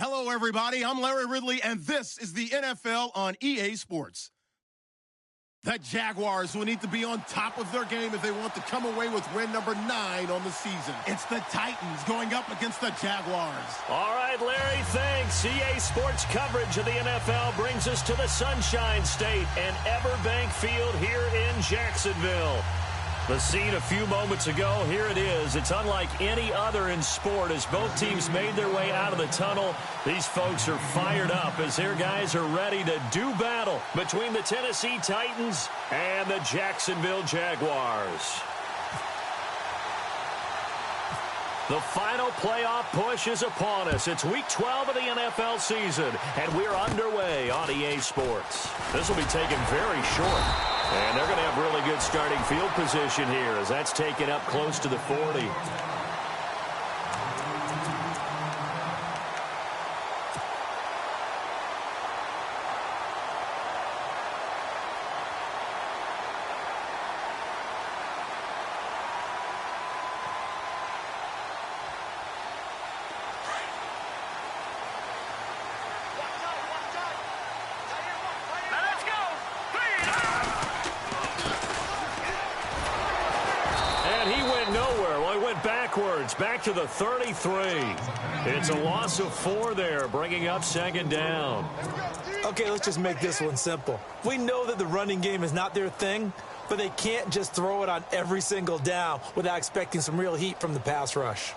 Hello, everybody. I'm Larry Ridley, and this is the NFL on EA Sports. The Jaguars will need to be on top of their game if they want to come away with win number 9 on the season. It's the Titans going up against the Jaguars. All right, Larry, thanks. EA Sports coverage of the NFL brings us to the Sunshine State and Everbank Field here in Jacksonville. The scene a few moments ago, here it is. It's unlike any other in sport as both teams made their way out of the tunnel. These folks are fired up as their guys are ready to do battle between the Tennessee Titans and the Jacksonville Jaguars. The final playoff push is upon us. It's Week 12 of the NFL season, and we're underway on EA Sports. This will be taken very short, and they're going to have really good starting field position here as that's taken up close to the 40. Back to the 33. It's a loss of 4 there, bringing up second down. Okay, let's just make this one simple. We know that the running game is not their thing, but they can't just throw it on every single down without expecting some real heat from the pass rush.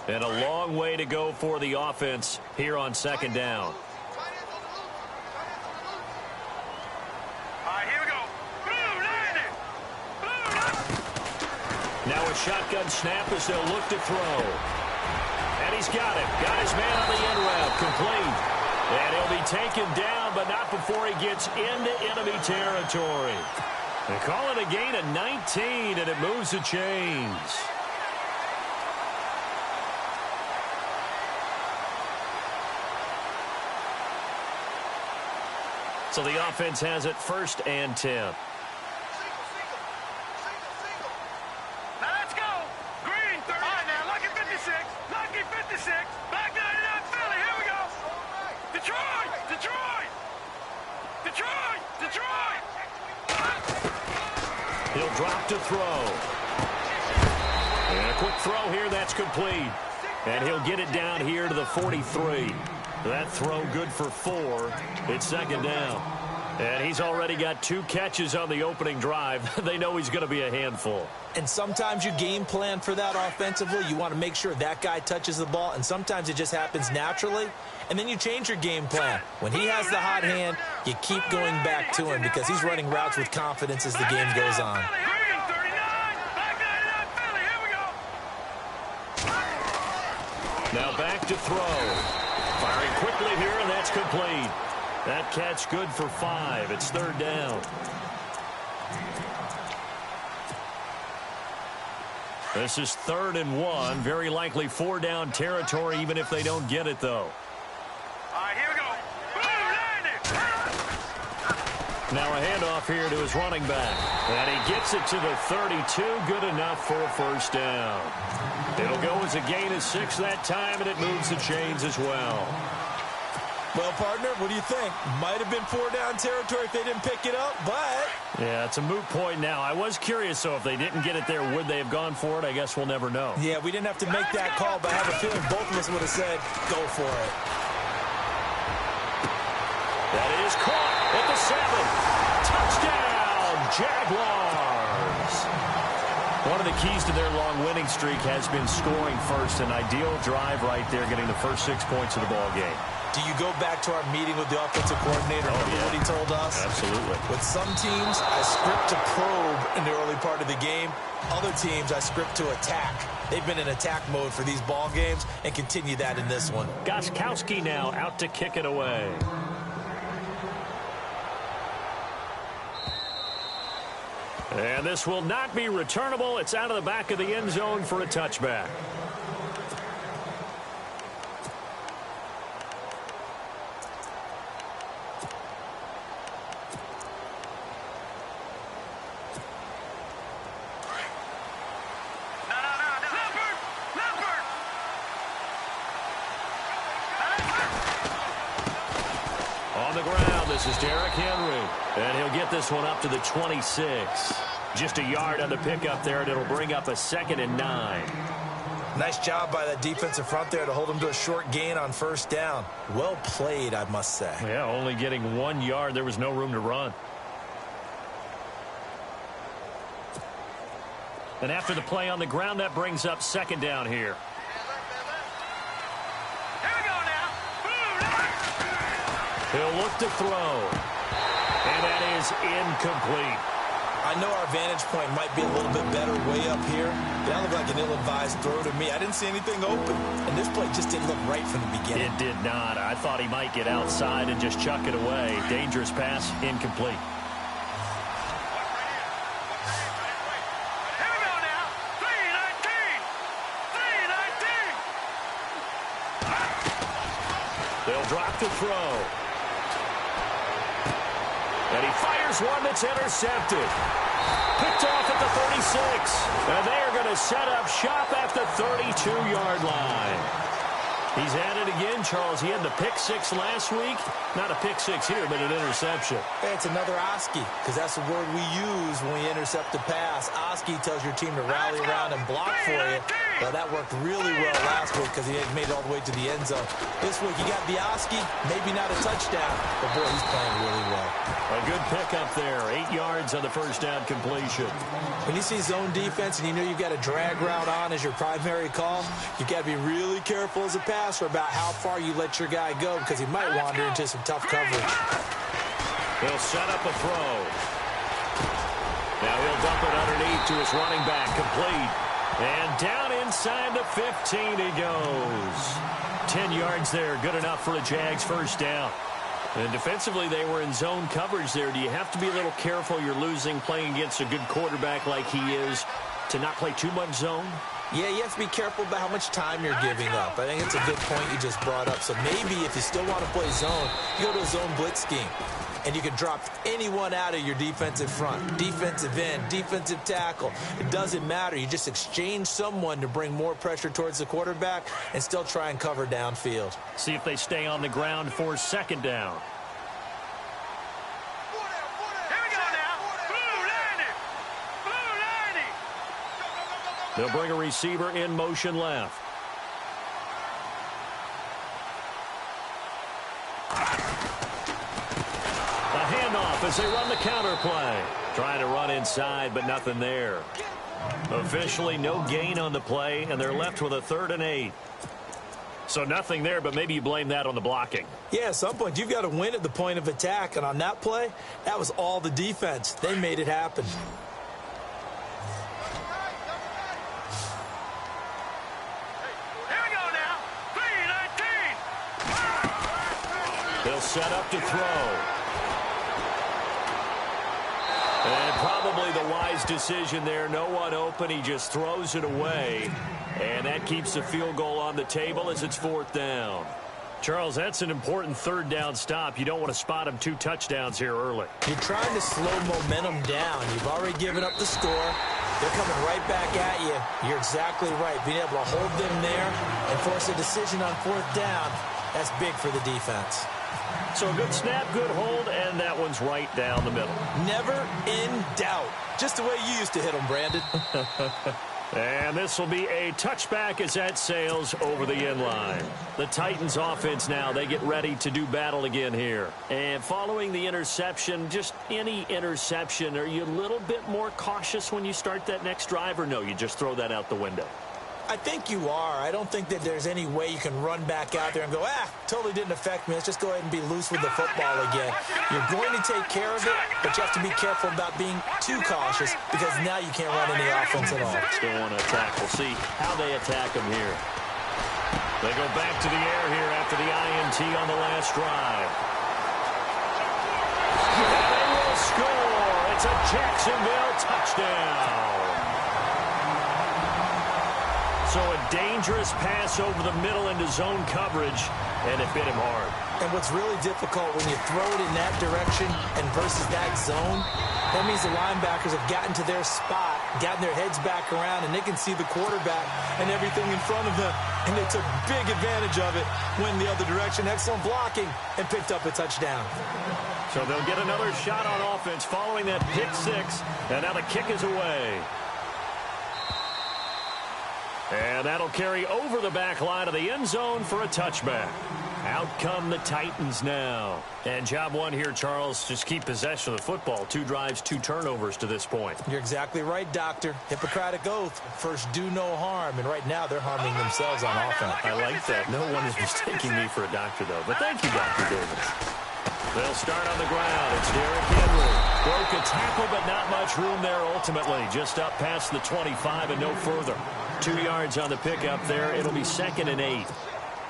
And a long way to go for the offense here on second down. Now a shotgun snap as they'll look to throw. And he's got it. Got his man on the end route. Complete. And he'll be taken down, but not before he gets into enemy territory. They call it a gain of 19, and it moves the chains. So the offense has it 1st and 10. He'll drop to throw. And a quick throw here, that's complete. And he'll get it down here to the 43. That throw good for 4. It's second down. And he's already got 2 catches on the opening drive. They know he's going to be a handful. And sometimes you game plan for that offensively. You want to make sure that guy touches the ball, and sometimes it just happens naturally. And then you change your game plan. When he has the hot hand, you keep going back to him because he's running routes with confidence as the game goes on. Now back to throw. Firing quickly here, and that's complete. That catch good for 5. It's 3rd down. This is 3rd and 1. Very likely 4 down territory, even if they don't get it, though. Here we go. Now a handoff here to his running back. And he gets it to the 32. Good enough for a 1st down. It'll go as a gain of 6 that time, and it moves the chains as well. Well, partner, what do you think? Might have been 4 down territory if they didn't pick it up, but... Yeah, it's a moot point now. I was curious, so if they didn't get it there, would they have gone for it? I guess we'll never know. Yeah, we didn't have to make that call, but I have a feeling both of us would have said, go for it. That is caught at the 7. Touchdown, Jaguars! One of the keys to their long winning streak has been scoring first. An ideal drive right there, getting the first 6 points of the ball game. Do you go back to our meeting with the offensive coordinator? Remember what he told us? Absolutely. With some teams, I script to probe in the early part of the game. Other teams, I script to attack. They've been in attack mode for these ball games and continue that in this one. Gostkowski now out to kick it away. And this will not be returnable. It's out of the back of the end zone for a touchback. On the ground, this is Derrick Henry. And he'll get this one up to the 26. Just a yard on the pickup there, and it'll bring up a 2nd and 9. Nice job by that defensive front there to hold him to a short gain on first down. Well played, I must say. Yeah, only getting 1 yard. There was no room to run. And after the play on the ground, that brings up 2nd down here. He'll look to throw. And that is incomplete. I know our vantage point might be a little bit better way up here. That looked like an ill-advised throw to me. I didn't see anything open. And this play just didn't look right from the beginning. It did not. I thought he might get outside and just chuck it away. Dangerous pass, incomplete. Here we go now. 3-19. They'll drop to throw. And he fires one that's intercepted. Picked off at the 36. And they are going to set up shop at the 32-yard line. He's at it again, Charles. He had the pick 6 last week. Not a pick 6 here, but an interception. Hey, it's another Oski, because that's the word we use when we intercept a pass. Oski tells your team to rally around and block for you. Well, that worked really well last week because he had made it all the way to the end zone. This week, you got the Oski, maybe not a touchdown, but boy, he's playing really well. A good pickup there. 8 yards on the first down completion. When you see zone defense and you know you've got a drag route on as your primary call, you've got to be really careful as a passer about how far you let your guy go because he might wander into some tough coverage. He'll set up a throw. Now he'll dump it underneath to his running back, complete. And down inside the 15 he goes. 10 yards there, good enough for a Jags first down. And defensively, they were in zone coverage there. Do you have to be a little careful? You're losing playing against a good quarterback like he is to not play too much zone? Yeah, you have to be careful about how much time you're giving up. I think it's a good point you just brought up. So maybe if you still want to play zone, you go to a zone blitz scheme. And you can drop anyone out of your defensive front. Defensive end, defensive tackle. It doesn't matter. You just exchange someone to bring more pressure towards the quarterback and still try and cover downfield. See if they stay on the ground for 2nd down. Here we go now. Blue 90. They'll bring a receiver in motion left. As they run the counter play. Trying to run inside, but nothing there. Officially, no gain on the play, and they're left with a 3rd and 8. So nothing there, but maybe you blame that on the blocking. Yeah, at some point, you've got to win at the point of attack. And on that play, that was all the defense. They made it happen. Here we go now. 3-19. They'll set up to throw. And probably the wise decision there. No one open. He just throws it away. And that keeps the field goal on the table as it's 4th down. Charles, that's an important 3rd down stop. You don't want to spot him 2 touchdowns here early. You're trying to slow momentum down. You've already given up the score. They're coming right back at you. You're exactly right. Being able to hold them there and force a decision on 4th down, that's big for the defense. So a good snap, good hold, and that one's right down the middle. Never in doubt. Just the way you used to hit them, Brandon. And this will be a touchback as that sails over the end line. The Titans offense now, they get ready to do battle again here. And following the interception, just any interception, are you a little bit more cautious when you start that next drive, or no, you just throw that out the window? I think you are. I don't think that there's any way you can run back out there and go, totally didn't affect me. Let's just go ahead and be loose with the football again. You're going to take care of it, but you have to be careful about being too cautious because now you can't run any offense at all. Still want to attack. We'll see how they attack them here. They go back to the air here after the INT on the last drive. And they will score. It's a Jacksonville touchdown. So a dangerous pass over the middle into zone coverage, and it bit him hard. And what's really difficult when you throw it in that direction and versus that zone, that means the linebackers have gotten to their spot, gotten their heads back around, and they can see the quarterback and everything in front of them. And they took big advantage of it, went the other direction, excellent blocking, and picked up a touchdown. So they'll get another shot on offense following that pick six, and now the kick is away. And that'll carry over the back line of the end zone for a touchback. Out come the Titans now. And job one here, Charles, just keep possession of the football. 2 drives, 2 turnovers to this point. You're exactly right, Doctor. Hippocratic oath. First, do no harm. And right now, they're harming themselves on offense. I like that. No one is mistaking me for a doctor, though. But thank you, Dr. Davis. They'll start on the ground. It's Derrick Henry. Broke a tackle, but not much room there ultimately. Just up past the 25 and no further. 2 yards on the pickup there. It'll be 2nd and 8.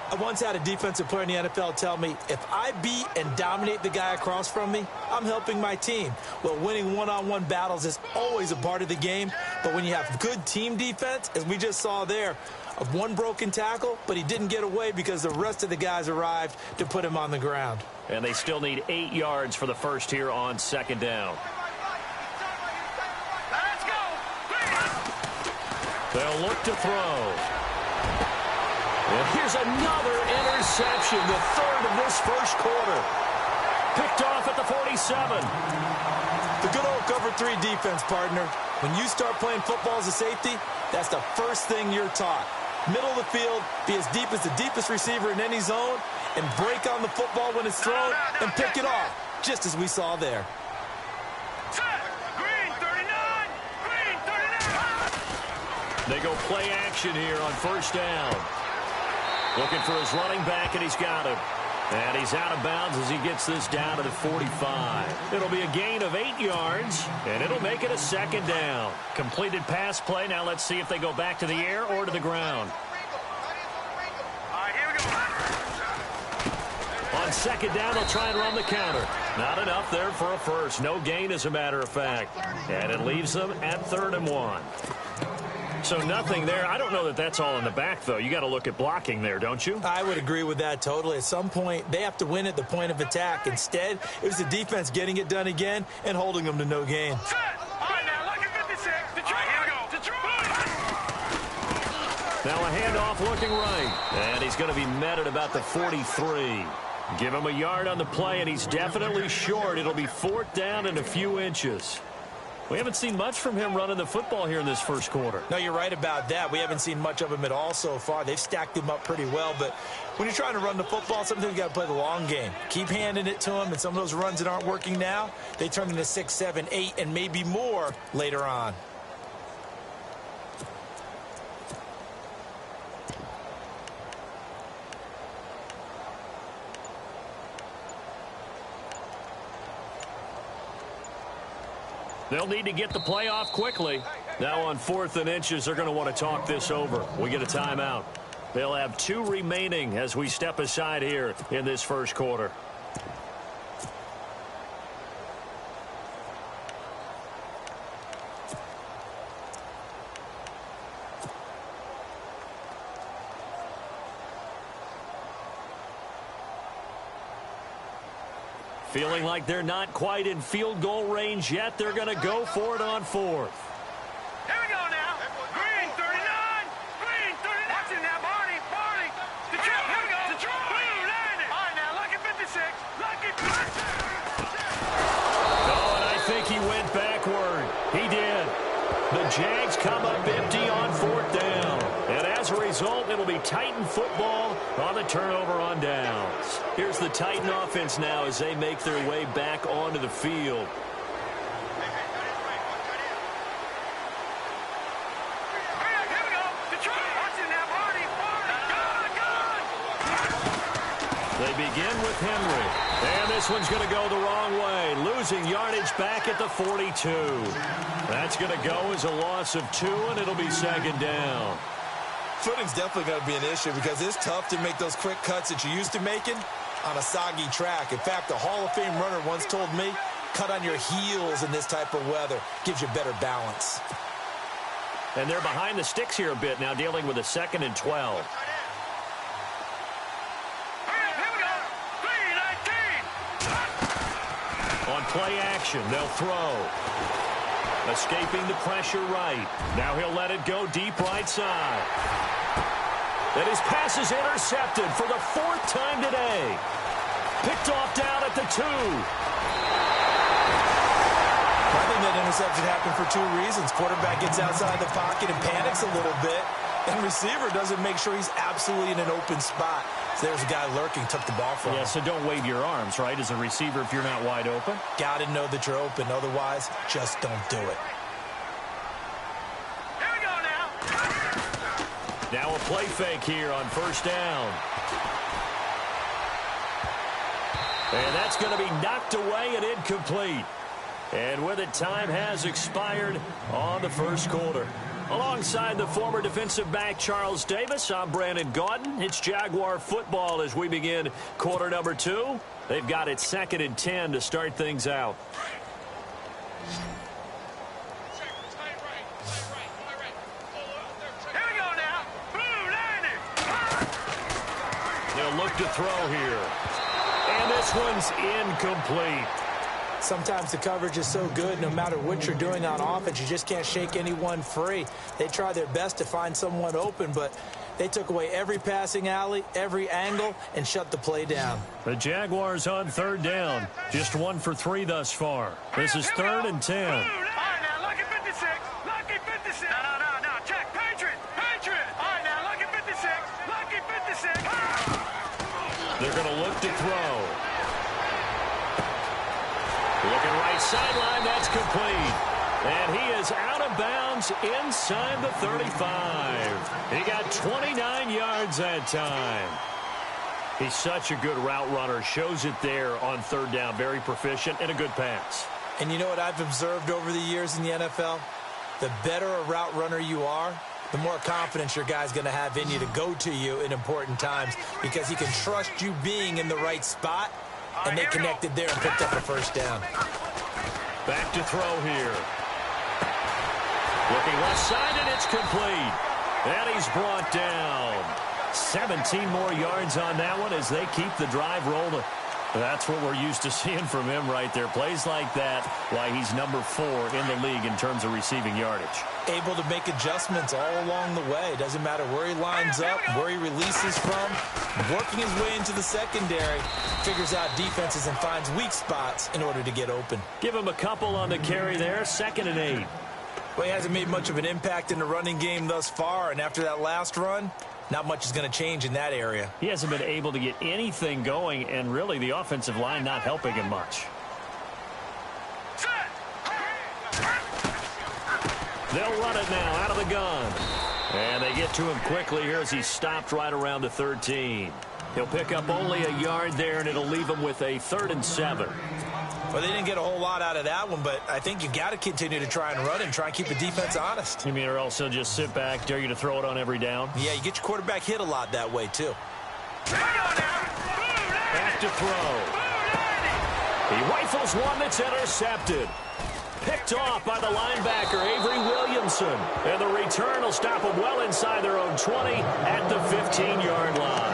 I once had a defensive player in the NFL tell me, if I beat and dominate the guy across from me, I'm helping my team. Well, winning one-on-one battles is always a part of the game, but when you have good team defense, as we just saw there, of 1 broken tackle, but he didn't get away because the rest of the guys arrived to put him on the ground. And they still need 8 yards for the first here on 2nd down. Let's go. They'll look to throw. And here's another interception, the 3rd of this first quarter. Picked off at the 47. The good old cover 3 defense, partner. When you start playing football as a safety, that's the first thing you're taught. Middle of the field, be as deep as the deepest receiver in any zone, and break on the football when it's thrown, and pick it off, just as we saw there. Green 39. Green 39. They go play action here on 1st down. Looking for his running back, and he's got him. And he's out of bounds as he gets this down to the 45. It'll be a gain of 8 yards, and it'll make it a 2nd down. Completed pass play. Now let's see if they go back to the air or to the ground. All right, here we go. On 2nd down, they'll try and run the counter. Not enough there for a first. No gain, as a matter of fact. And it leaves them at 3rd and 1. So nothing there. I don't know that that's all in the back, though. You got to look at blocking there, don't you? I would agree with that totally. At some point, they have to win at the point of attack. Instead, it was the defense getting it done again and holding them to no gain. Set. All right, now, lucky 56. Detroit. All right, here we go. Detroit. Now a handoff looking right. And he's going to be met at about the 43. Give him a yard on the play, and he's definitely short. It'll be 4th down and a few inches. We haven't seen much from him running the football here in this first quarter. No, you're right about that. We haven't seen much of him at all so far. They've stacked him up pretty well, but when you're trying to run the football, sometimes you got to play the long game. Keep handing it to him, and some of those runs that aren't working now, they turn into 6, 7, 8, and maybe more later on. They'll need to get the play off quickly. Now on 4th and inches, they're going to want to talk this over. We get a timeout. They'll have 2 remaining as we step aside here in this first quarter. Feeling like they're not quite in field goal range yet. They're going to go for it on 4th. Here we go now. Green 39. Green 39. Watch it now, Barney. Barney. Detroit. Here we go. Detroit. Blue landed. All right, now, lucky 56. Lucky 56. Oh, and I think he went backward. He did. The Jags come up empty on 4th down. And as a result, it'll be Titan football on the turnover on downs. Here's the Titan offense now as they make their way back onto the field. Here we go. Detroit. Watch it now, Barney. Barney. Good. They begin with Henry. And this one's going to go the wrong way. Losing yardage back at the 42. That's going to go as a loss of 2, and it'll be 2nd down. Footing's definitely going to be an issue because it's tough to make those quick cuts that you're used to making on a soggy track. In fact, a Hall of Fame runner once told me, cut on your heels in this type of weather. Gives you better balance. And they're behind the sticks here a bit now, dealing with a 2nd and 12. On play action, they'll throw. Escaping the pressure right. Now he'll let it go deep right side. And his pass is intercepted for the 4th time today. Picked off down at the 2. I think that interception happened for 2 reasons. Quarterback gets outside the pocket and panics a little bit. And receiver doesn't make sure he's absolutely in an open spot. So there's a guy lurking, took the ball from him. Yeah, so don't wave your arms, right, as a receiver if you're not wide open. Got to know that you're open. Otherwise, just don't do it. Here we go now. Now a play fake here on 1st down. And that's going to be knocked away and incomplete. And with it, time has expired on the 1st quarter. Alongside the former defensive back Charles Davis, I'm Brandon Gaudin. It's Jaguar football as we begin quarter number 2. They've got it 2nd and 10 to start things out. Here we go now. Blue 90. They'll look to throw here. And this one's incomplete. Sometimes the coverage is so good, no matter what you're doing on offense, you just can't shake anyone free. They try their best to find someone open, but they took away every passing alley, every angle, and shut the play down. The Jaguars on 3rd down. Just 1 for 3 thus far. This is 3rd and 10. All right, now, lucky 56. Lucky 56. No. Check. Patriot. All right, now, lucky 56. Lucky 56. They're going to look to throw. Looking right sideline, that's complete. And he is out of bounds inside the 35. He got 29 yards that time. He's such a good route runner. Shows it there on 3rd down. Very proficient and a good pass. And you know what I've observed over the years in the NFL? The better a route runner you are, the more confidence your guy's going to have in you to go to you in important times because he can trust you being in the right spot. And they connected there and picked up a 1st down. Back to throw here. Looking left side, and it's complete. And he's brought down. 17 more yards on that one as they keep the drive rolling. That's what we're used to seeing from him right there. Plays like that, why he's number 4 in the league in terms of receiving yardage. Able to make adjustments all along the way. Doesn't matter where he lines up, where he releases from. Working his way into the secondary, figures out defenses and finds weak spots in order to get open. Give him a couple on the carry there, 2nd and 8. Well, he hasn't made much of an impact in the running game thus far, and after that last run, not much is going to change in that area. He hasn't been able to get anything going, and really the offensive line not helping him much. They'll run it now out of the gun. And they get to him quickly here as he's stopped right around the 13. He'll pick up only a yard there, and it'll leave him with a 3rd and 7. Well, they didn't get a whole lot out of that one, but I think you got to continue to try and run and try and keep the defense honest. You mean or else he'll just sit back, dare you to throw it on every down? Yeah, you get your quarterback hit a lot that way, too. Back to throw. He rifles one that's intercepted. Picked off by the linebacker, Avery Williamson. And the return will stop them well inside their own 20 at the 15-yard line.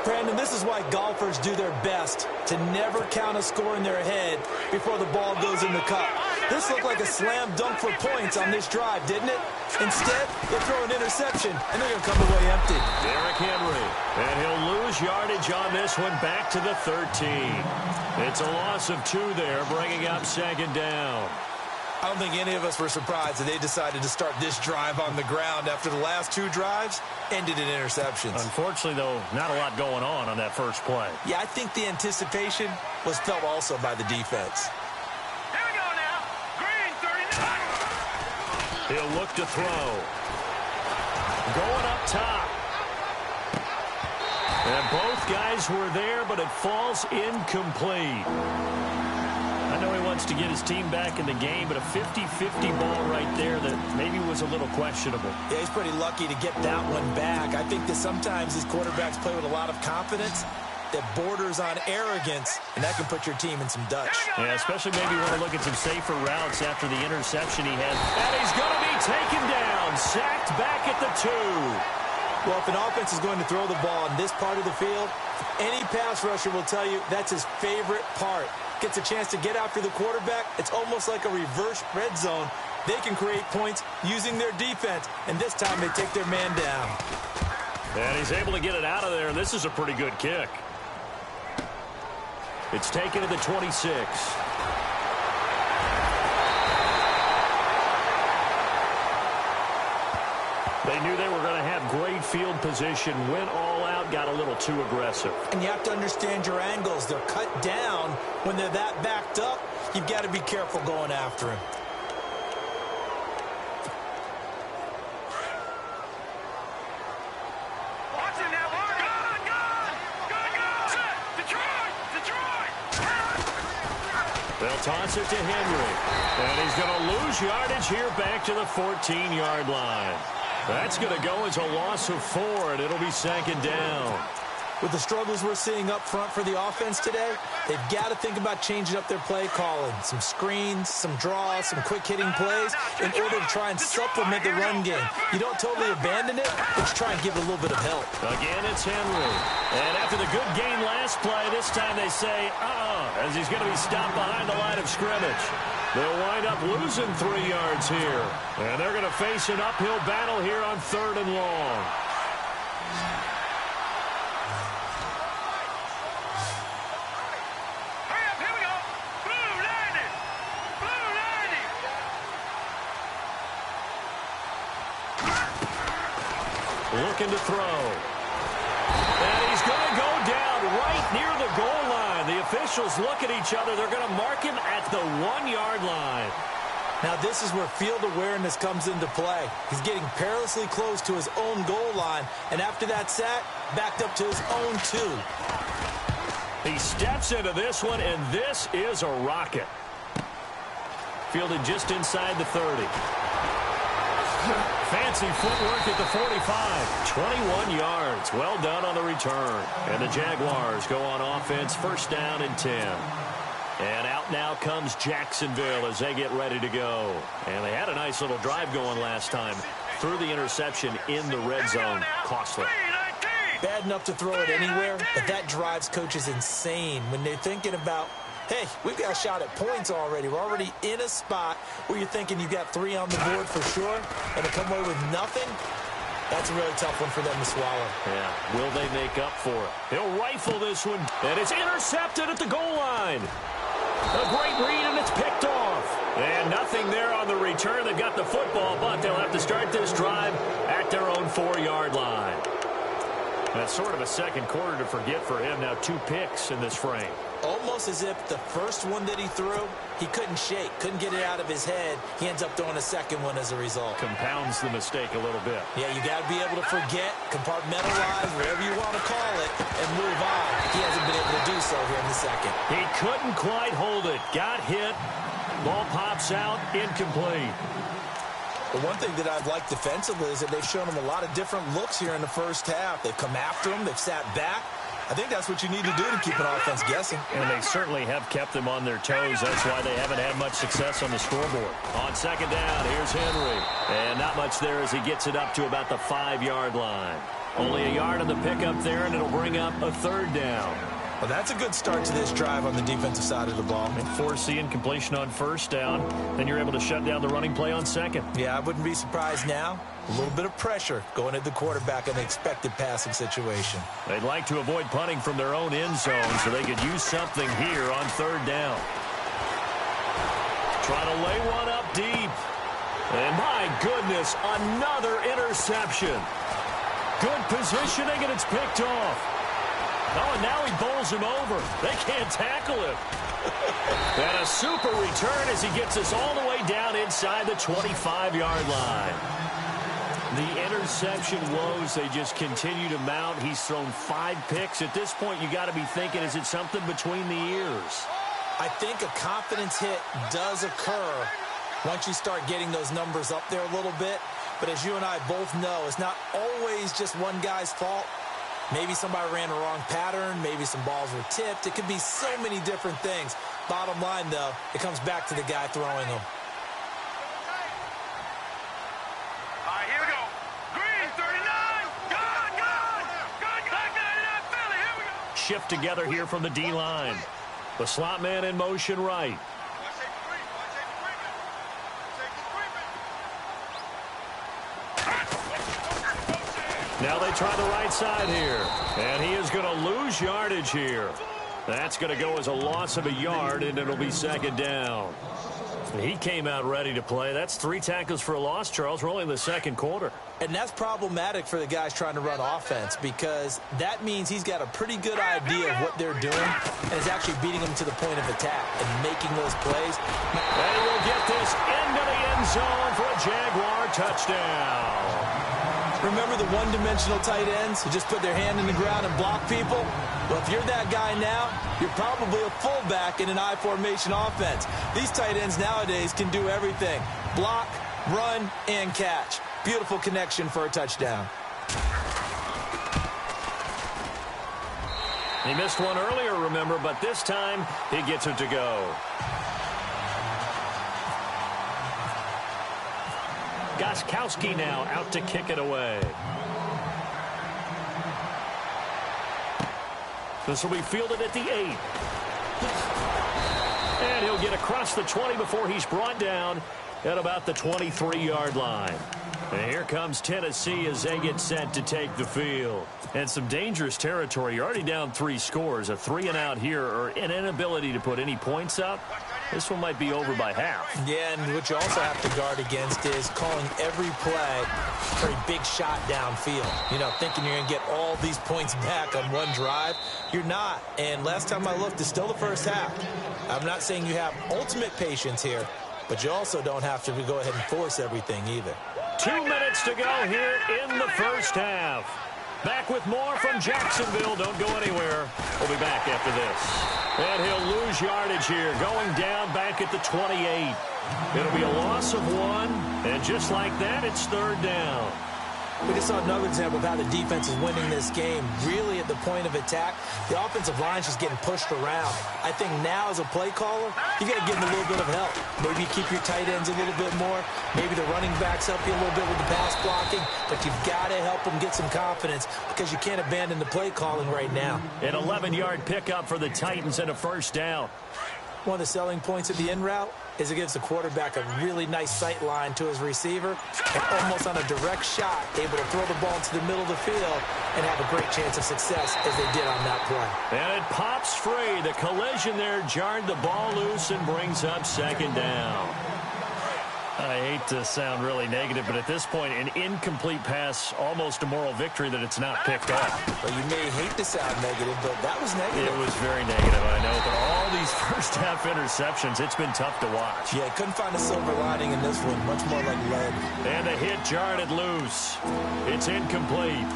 Brandon, this is why golfers do their best to never count a score in their head before the ball goes in the cup. This looked like a slam dunk for points on this drive, didn't it? Instead, they throw an interception, and they're going to come away empty. Derrick Henry, and he'll lose yardage on this one back to the 13. It's a loss of 2 there, bringing up 2nd down. I don't think any of us were surprised that they decided to start this drive on the ground after the last 2 drives ended in interceptions. Unfortunately, though, not a lot going on that first play. Yeah, I think the anticipation was felt also by the defense. Here we go now. Green 39. He'll look to throw. Going up top. And both guys were there, but it falls incomplete. I know he wants to get his team back in the game, but a 50-50 ball right there that maybe was a little questionable. Yeah, he's pretty lucky to get that one back. I think that sometimes these quarterbacks play with a lot of confidence, that borders on arrogance, and that can put your team in some Dutch. Yeah, especially maybe want to look at some safer routes after the interception he had. And he's going to be taken down, sacked back at the 2. Well, if an offense is going to throw the ball in this part of the field, any pass rusher will tell you that's his favorite part. Gets a chance to get after the quarterback. It's almost like a reverse red zone. They can create points using their defense, and this time they take their man down. And he's able to get it out of there. This is a pretty good kick. It's taken to the 26. They knew they were going to have great field position, went all out, got a little too aggressive. And you have to understand your angles. They're cut down. When they're that backed up, you've got to be careful going after him. They'll toss it to Henry. And he's going to lose yardage here back to the 14-yard line. That's going to go as a loss of 4, and it'll be 2nd down. With the struggles we're seeing up front for the offense today, they've got to think about changing up their play calling. Some screens, some draws, some quick-hitting plays in order to try and supplement the run game. You don't totally abandon it, but you try and give it a little bit of help. Again, it's Henry. And after the good gain last play, this time they say, as he's going to be stopped behind the line of scrimmage. They'll wind up losing 3 yards here. And they're going to face an uphill battle here on 3rd and long. Looking to throw. And he's going to go down right near the goal line. The officials look at each other. They're going to mark him at the 1-yard line. Now this is where field awareness comes into play. He's getting perilously close to his own goal line. And after that sack, backed up to his own 2. He steps into this one, and this is a rocket. Fielded just inside the 30. Fancy footwork at the 45. 21 yards. Well done on the return. And the Jaguars go on offense, 1st down and 10. And out now comes Jacksonville as they get ready to go. And they had a nice little drive going last time. Threw the interception in the red zone. Costly. Bad enough to throw it anywhere, but that drives coaches insane when they're thinking about, hey, we've got a shot at points already. We're already in a spot where you're thinking you've got 3 on the board for sure, and to come away with nothing, that's a really tough one for them to swallow. Yeah, will they make up for it? He'll rifle this one, and it's intercepted at the goal line. A great read, and it's picked off. And nothing there on the return. They've got the football, but they'll have to start this drive at their own 4-yard line. That's sort of a second quarter to forget for him. Now 2 picks in this frame. Almost as if the first one that he threw, he couldn't shake, couldn't get it out of his head. He ends up throwing a second one as a result. Compounds the mistake a little bit. Yeah, you got to be able to forget, compartmentalize, whatever you want to call it, and move on. He hasn't been able to do so here in the second. He couldn't quite hold it. Got hit. Ball pops out. Incomplete. The one thing that I've liked defensively is that they've shown him a lot of different looks here in the first half. They've come after him. They've sat back. I think that's what you need to do to keep an offense guessing. And they certainly have kept them on their toes. That's why they haven't had much success on the scoreboard. On 2nd down, here's Henry. And not much there as he gets it up to about the 5-yard line. Only a yard on the pickup there, and it'll bring up a 3rd down. Well, that's a good start to this drive on the defensive side of the ball. And forcing completion on 1st down, then you're able to shut down the running play on 2nd. Yeah, I wouldn't be surprised now. A little bit of pressure going at the quarterback in an expected passing situation. They'd like to avoid punting from their own end zone so they could use something here on 3rd down. Try to lay one up deep. And my goodness, another interception. Good positioning, and it's picked off. Oh, and now he bowls him over. They can't tackle him. And a super return as he gets us all the way down inside the 25-yard line. The interception woes, they just continue to mount. He's thrown 5 picks. At this point, you got to be thinking, is it something between the ears? I think a confidence hit does occur once you start getting those numbers up there a little bit. But as you and I both know, it's not always just one guy's fault. Maybe somebody ran a wrong pattern. Maybe some balls were tipped. It could be so many different things. Bottom line, though, it comes back to the guy throwing them. All right, here we go. Green, 39. Good, good. Good, good, 99. Philly, here we go. Shift together here from the D-line. The slot man in motion right. Now they try the right side here. And he is going to lose yardage here. That's going to go as a loss of a yard, and it'll be second down. He came out ready to play. That's 3 tackles for a loss, Charles. We're only in the second quarter. And that's problematic for the guys trying to run offense, because that means he's got a pretty good idea of what they're doing and is actually beating them to the point of attack and making those plays. And he will get this into the end zone for a Jaguar touchdown. Remember the one-dimensional tight ends who just put their hand in the ground and block people? Well, if you're that guy now, you're probably a fullback in an I formation offense. These tight ends nowadays can do everything: block, run, and catch. Beautiful connection for a touchdown. He missed one earlier, remember, but this time he gets it to go. Gostkowski now out to kick it away. This will be fielded at the 8. And he'll get across the 20 before he's brought down at about the 23-yard line. And here comes Tennessee as they get set to take the field. And some dangerous territory. You're already down 3 scores. A 3-and-out here, or an inability to put any points up. This one might be over by half. Yeah, and what you also have to guard against is calling every play for a big shot downfield. You know, thinking you're going to get all these points back on one drive. You're not. And last time I looked, it's still the first half. I'm not saying you have ultimate patience here, but you also don't have to go ahead and force everything either. 2 minutes to go here in the first half. Back with more from Jacksonville. Don't go anywhere. We'll be back after this. And he'll lose yardage here, going down back at the 28. It'll be a loss of 1, and just like that, it's third down. We just saw another example of how the defense is winning this game. Really at the point of attack, the offensive line's just getting pushed around. I think now as a play caller, you got to give them a little bit of help. Maybe keep your tight ends a little bit more. Maybe the running backs help you a little bit with the pass blocking. But you've got to help them get some confidence, because you can't abandon the play calling right now. An 11-yard pickup for the Titans and a first down. One of the selling points of the in route is it gives the quarterback a really nice sight line to his receiver, and almost on a direct shot, able to throw the ball into the middle of the field and have a great chance of success as they did on that play. And it pops free. The collision there jarred the ball loose and brings up second down. I hate to sound really negative, but at this point, an incomplete pass, almost a moral victory that it's not picked up. Well, you may hate to sound negative, but that was negative. It was very negative, I know, but all these first-half interceptions, it's been tough to watch. Yeah, couldn't find a silver lining in this one, much more like lead. And the hit jarred it loose. It's incomplete.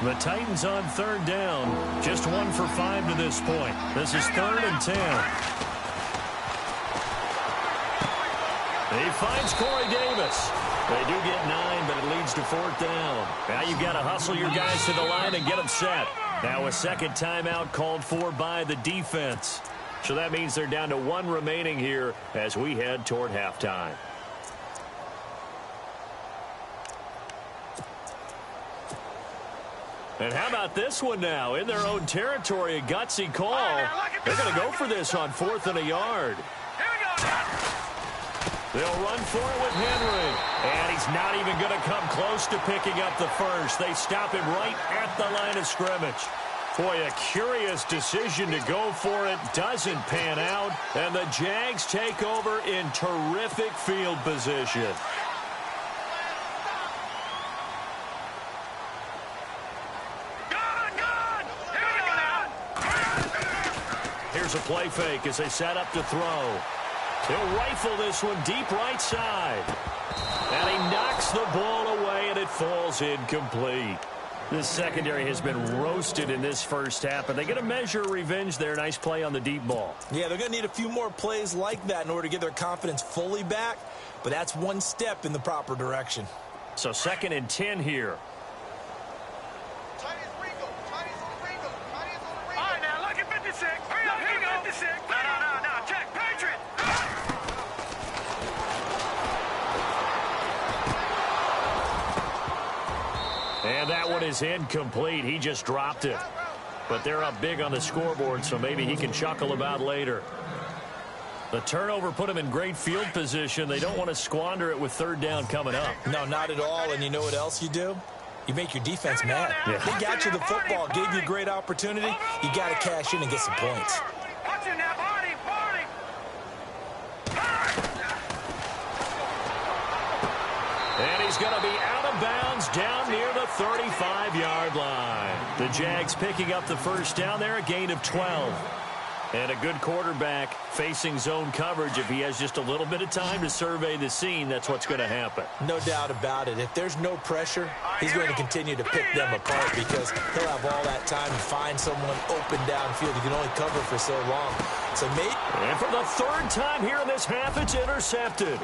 The Titans on third down, just 1 for 5 to this point. This is 3rd and 10. He finds Corey Davis. They do get 9, but it leads to 4th down. Now you've got to hustle your guys to the line and get them set. Now a second timeout called for by the defense. So that means they're down to 1 remaining here as we head toward halftime. And how about this one now? In their own territory, a gutsy call. They're going to go for this on 4th and a yard. Here we go. They'll run for it with Henry. And he's not even going to come close to picking up the first. They stop him right at the line of scrimmage. Boy, a curious decision to go for it. Doesn't pan out. And the Jags take over in terrific field position. Here's a play fake as they set up to throw. He'll rifle this one deep right side. And he knocks the ball away, and it falls incomplete. This secondary has been roasted in this first half, but they get a measure of revenge there. Nice play on the deep ball. Yeah, they're going to need a few more plays like that in order to get their confidence fully back, but that's one step in the proper direction. So 2nd and 10 here. one is incomplete. He just dropped it. But they're up big on the scoreboard, so maybe he can chuckle about later. The turnover put him in great field position. They don't want to squander it with third down coming up. No, not at all. And you know what else you do? You make your defense mad. Yeah. They got you the football, gave you a great opportunity. You got to cash in and get some points. And he's going to be out of bounds down near the 35-yard line. The Jags picking up the first down there, a gain of 12. And a good quarterback facing zone coverage. If he has just a little bit of time to survey the scene, that's what's going to happen. No doubt about it. If there's no pressure, he's going to continue to pick them apart because he'll have all that time to find someone open downfield. He can only cover for so long. So, mate. And for the third time here in this half, it's intercepted.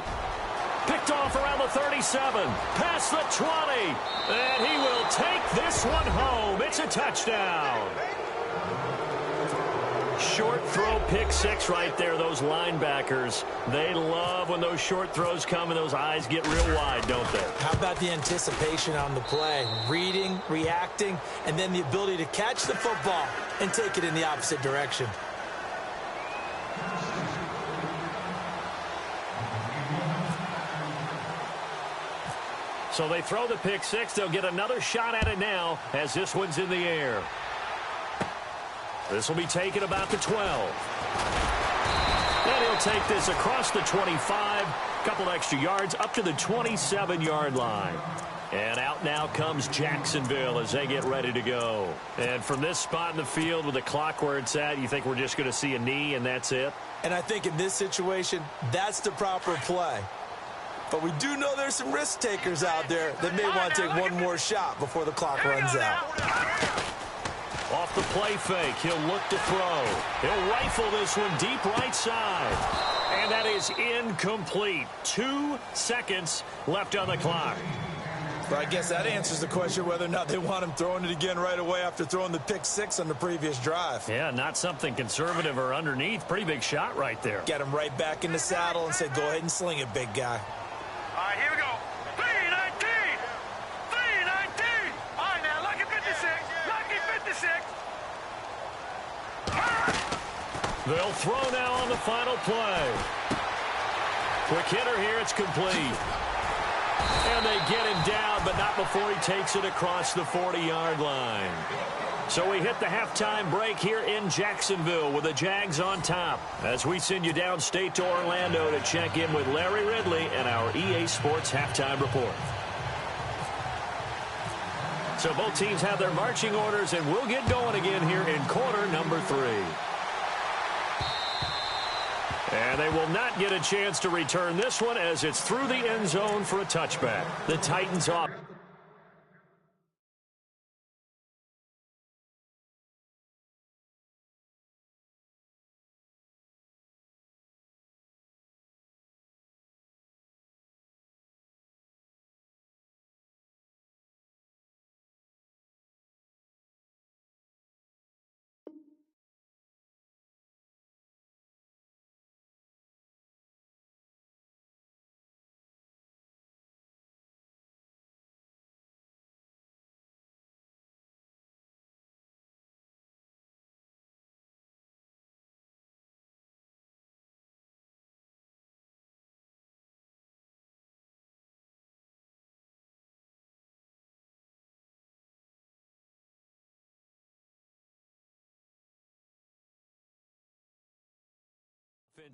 Picked off around the 37, past the 20, and he will take this one home. It's a touchdown. Short throw, pick six right there. Those linebackers, they love when those short throws come and those eyes get real wide, don't they? How about the anticipation on the play? Reading, reacting, and then the ability to catch the football and take it in the opposite direction. So they throw the pick six. They'll get another shot at it now as this one's in the air. This will be taken about the 12. And he'll take this across the 25. Couple extra yards up to the 27-yard line. And out now comes Jacksonville as they get ready to go. And from this spot in the field with the clock where it's at, you think we're just going to see a knee and that's it? And I think in this situation, that's the proper play. But we do know there's some risk takers out there that may want to take one more shot before the clock runs out. Off the play fake, he'll look to throw. He'll rifle this one deep right side. And that is incomplete. 2 seconds left on the clock. But I guess that answers the question whether or not they want him throwing it again right away after throwing the pick six on the previous drive. Yeah, not something conservative or underneath. Pretty big shot right there. Get him right back in the saddle and say, go ahead and sling it, big guy. All right, here we go. 319. 319. All right, now, lucky 56. Lucky 56. They'll throw now on the final play. Quick hitter here. It's complete. And they get him down, but not before he takes it across the 40-yard line. So we hit the halftime break here in Jacksonville with the Jags on top as we send you downstate to Orlando to check in with Larry Ridley and our EA Sports halftime report. So both teams have their marching orders, and we'll get going again here in quarter number 3. And they will not get a chance to return this one as it's through the end zone for a touchback. The Titans off.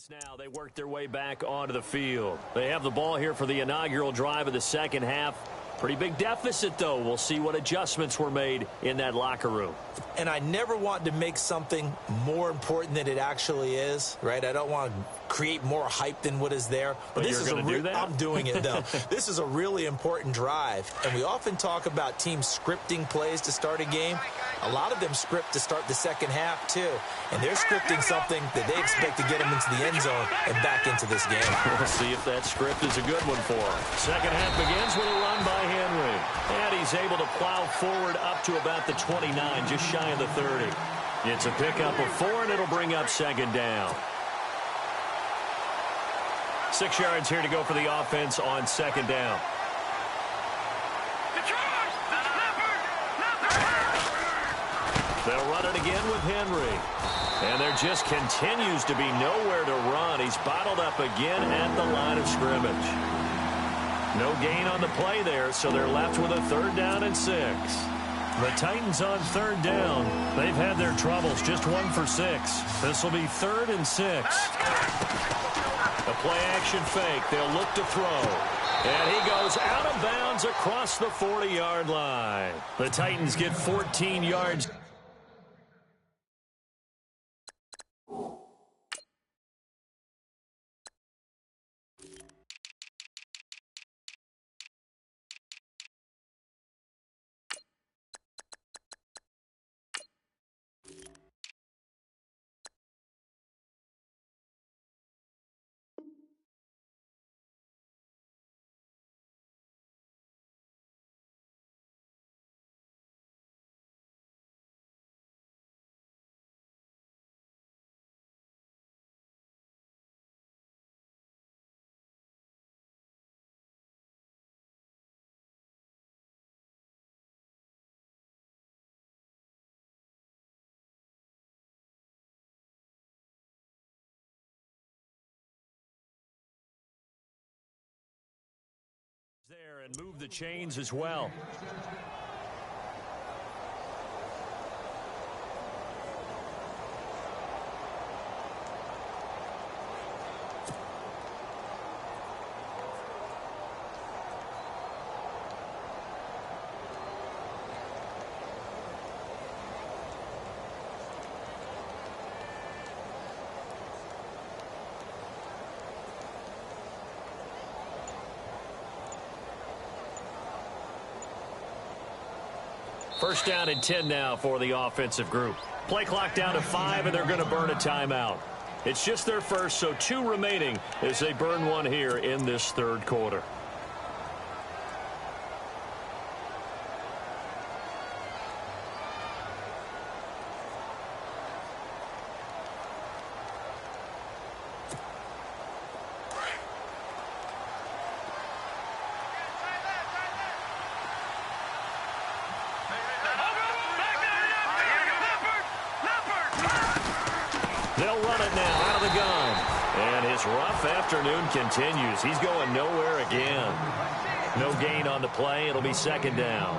Now they work their way back onto the field. They have the ball here for the inaugural drive of the second half. Pretty big deficit, though. We'll see what adjustments were made in that locker room. And I never want to make something more important than it actually is, right? I don't want to create more hype than what is there. But this is going to do that? I'm doing it, though. This is a really important drive. And we often talk about teams scripting plays to start a game. A lot of them script to start the second half, too. And they're scripting something that they expect to get them into the end zone and back into this game. We'll see if that script is a good one for them. Second half begins with a run by Henry. And he's able to plow forward up to about the 29, just shy of the 30. It's a pickup of 4, and it'll bring up second down. 6 yards here to go for the offense on second down. They'll run it again with Henry. And there just continues to be nowhere to run. He's bottled up again at the line of scrimmage. No gain on the play there, so they're left with a 3rd down and 6. The Titans on 3rd down. They've had their troubles, just 1 for 6. This will be 3rd and 6. A play-action fake. They'll look to throw. And he goes out of bounds across the 40-yard line. The Titans get 14 yards. There and move the chains as well. First down and 10 now for the offensive group. Play clock down to 5, and they're going to burn a timeout. It's just their first, so 2 remaining as they burn one here in this 3rd quarter. They'll run it now out of the gun. And his rough afternoon continues. He's going nowhere again. No gain on the play. It'll be 2nd down.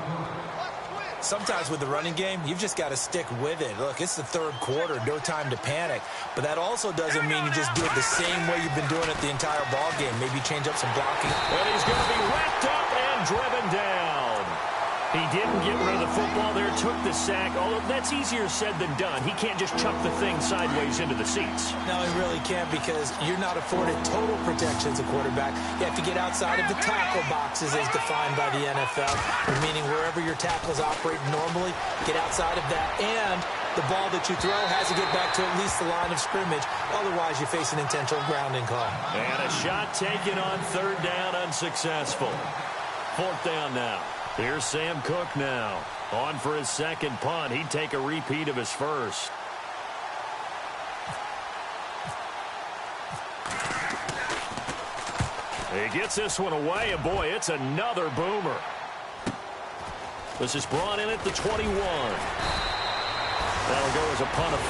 Sometimes with the running game, you've just got to stick with it. Look, it's the 3rd quarter. No time to panic. But that also doesn't mean you just do it the same way you've been doing it the entire ball game. Maybe change up some blocking. And he's going to be wrapped up and driven down. He didn't get rid of the football there, took the sack. Although that's easier said than done. He can't just chuck the thing sideways into the seats. No, he really can't, because you're not afforded total protection as a quarterback. You have to get outside of the tackle boxes as defined by the NFL, meaning wherever your tackles operate normally, get outside of that. And the ball that you throw has to get back to at least the line of scrimmage. Otherwise, you face an intentional grounding call. And a shot taken on 3rd down, unsuccessful. 4th down now. Here's Sam Cook now. On for his 2nd punt. He'd take a repeat of his first. He gets this one away, and boy, it's another boomer. This is brought in at the 21. That'll go as a punt of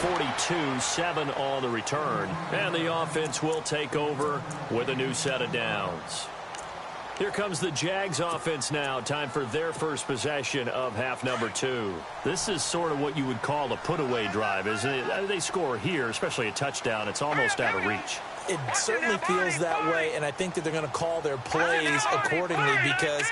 42, 7 on the return. And the offense will take over with a new set of downs. Here comes the Jags offense now. Time for their first possession of half number 2. This is sort of what you would call a put-away drive, isn't it? They score here, especially a touchdown. It's almost out of reach. It certainly feels that way, and I think that they're going to call their plays accordingly, because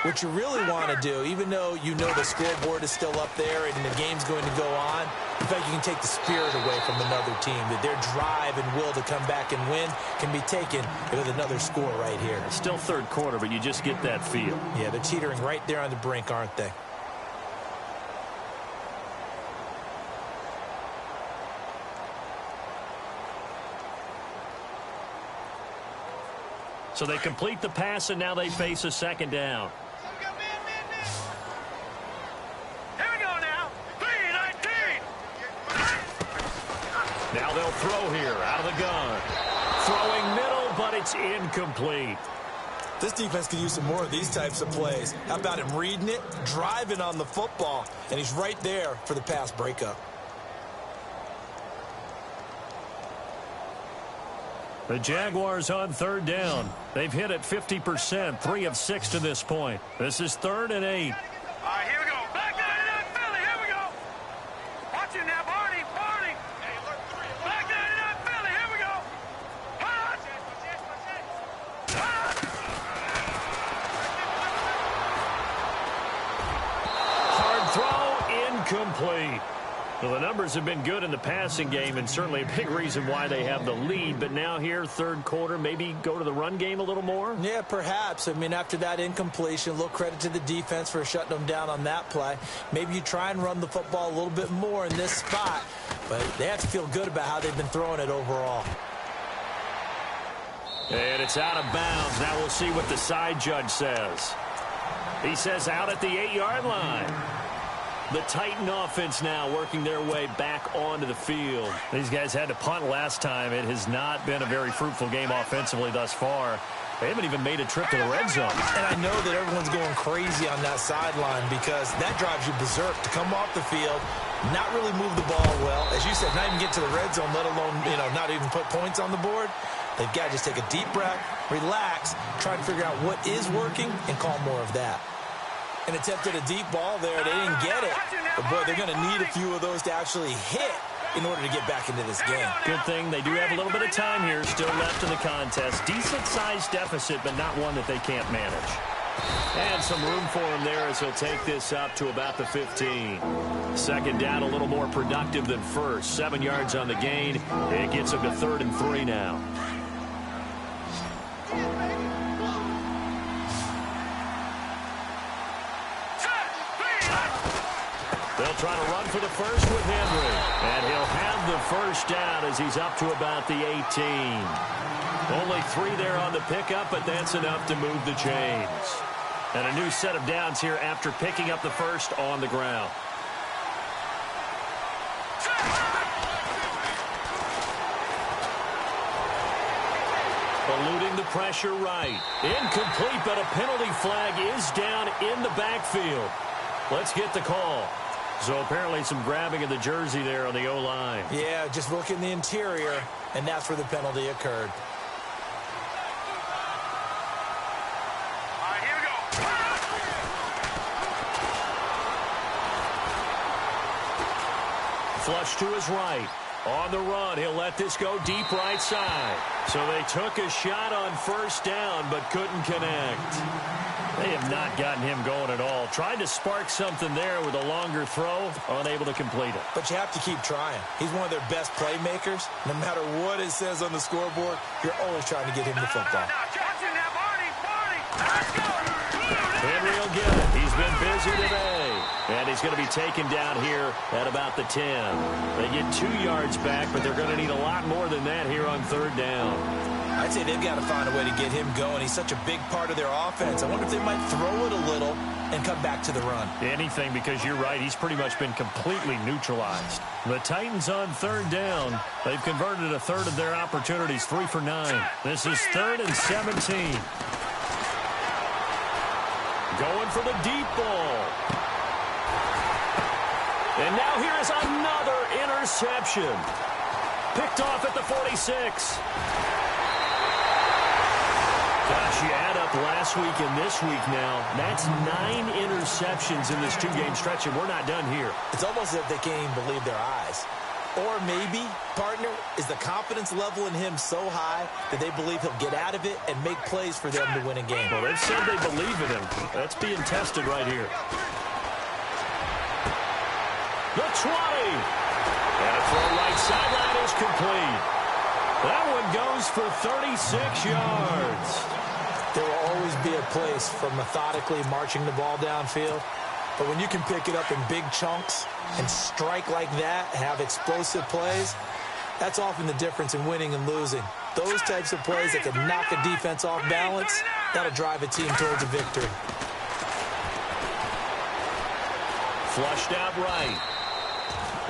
what you really want to do, even though you know the scoreboard is still up there and the game's going to go on, in fact, you can take the spirit away from another team, that their drive and will to come back and win can be taken with another score right here. It's still 3rd quarter, but you just get that feel. Yeah, they're teetering right there on the brink, aren't they? So they complete the pass, and now they face a 2nd down. Here we go now. 3-19. Now they'll throw here out of the gun. Throwing middle, but it's incomplete. This defense could use some more of these types of plays. How about him reading it, driving on the football, and he's right there for the pass breakup. The Jaguars on third down. They've hit it 50%, 3 of 6 to this point. This is 3rd and 8. All right, here we go. Back 99 Philly, here we go. Watch it now, Barney, Barney. Back 99 Philly, here we go. Hot. Hard throw, incomplete. Well, the numbers have been good in the passing game, and certainly a big reason why they have the lead. But now here, third quarter, maybe go to the run game a little more? Yeah, perhaps. I mean, after that incompletion, a little credit to the defense for shutting them down on that play. Maybe you try and run the football a little bit more in this spot. But they have to feel good about how they've been throwing it overall. And it's out of bounds. Now we'll see what the side judge says. He says out at the 8-yard line. The Titan offense now working their way back onto the field. These guys had to punt last time. It has not been a very fruitful game offensively thus far. They haven't even made a trip to the red zone. And I know that everyone's going crazy on that sideline because that drives you berserk to come off the field, not really move the ball well. As you said, not even get to the red zone, let alone, not even put points on the board. They've got to just take a deep breath, relax, try to figure out what is working, and call more of that. And attempted a deep ball there. They didn't get it. But, boy, they're going to need a few of those to actually hit in order to get back into this game. Good thing they do have a little bit of time here still left in the contest. Decent-sized deficit, but not one that they can't manage. And some room for him there as he'll take this up to about the 15. Second down, a little more productive than first. 7 yards on the gain. It gets him to 3rd and 3 now. They'll try to run for the first with Henry. And he'll have the first down as he's up to about the 18. Only 3 there on the pickup, but that's enough to move the chains. And a new set of downs here after picking up the first on the ground. Eluding the pressure right. Incomplete, but a penalty flag is down in the backfield. Let's get the call. So apparently some grabbing of the jersey there on the O-line. Yeah, just look in the interior, and that's where the penalty occurred. All right, here we go. Flush to his right. On the run, he'll let this go deep right side. So they took a shot on first down, but couldn't connect. They have not gotten him going at all. Tried to spark something there with a longer throw, unable to complete it. But you have to keep trying. He's one of their best playmakers. No matter what it says on the scoreboard, you're always trying to get him the football. Henry will get it. He's been busy today. And he's going to be taken down here at about the 10. They get 2 yards back, but they're going to need a lot more than that here on third down. I'd say they've got to find a way to get him going. He's such a big part of their offense. I wonder if they might throw it a little and come back to the run. Anything, because you're right. He's pretty much been completely neutralized. The Titans on third down. They've converted a third of their opportunities, 3 for 9. This is 3rd and 17. Going for the deep ball. And now here is another interception. Picked off at the 46. Gosh, you add up last week and this week now. That's 9 interceptions in this 2-game stretch, and we're not done here. It's almost as if they can't even believe their eyes. Or maybe, partner, is the confidence level in him so high that they believe he'll get out of it and make plays for them to win a game. Well, they've said they believe in him. That's being tested right here. The 20. And a throw right sideline is complete. That one goes for 36 yards. There will always be a place for methodically marching the ball downfield. But when you can pick it up in big chunks and strike like that, have explosive plays, that's often the difference in winning and losing. Those types of plays that can knock a defense off balance, that'll drive a team towards a victory. Flushed out right.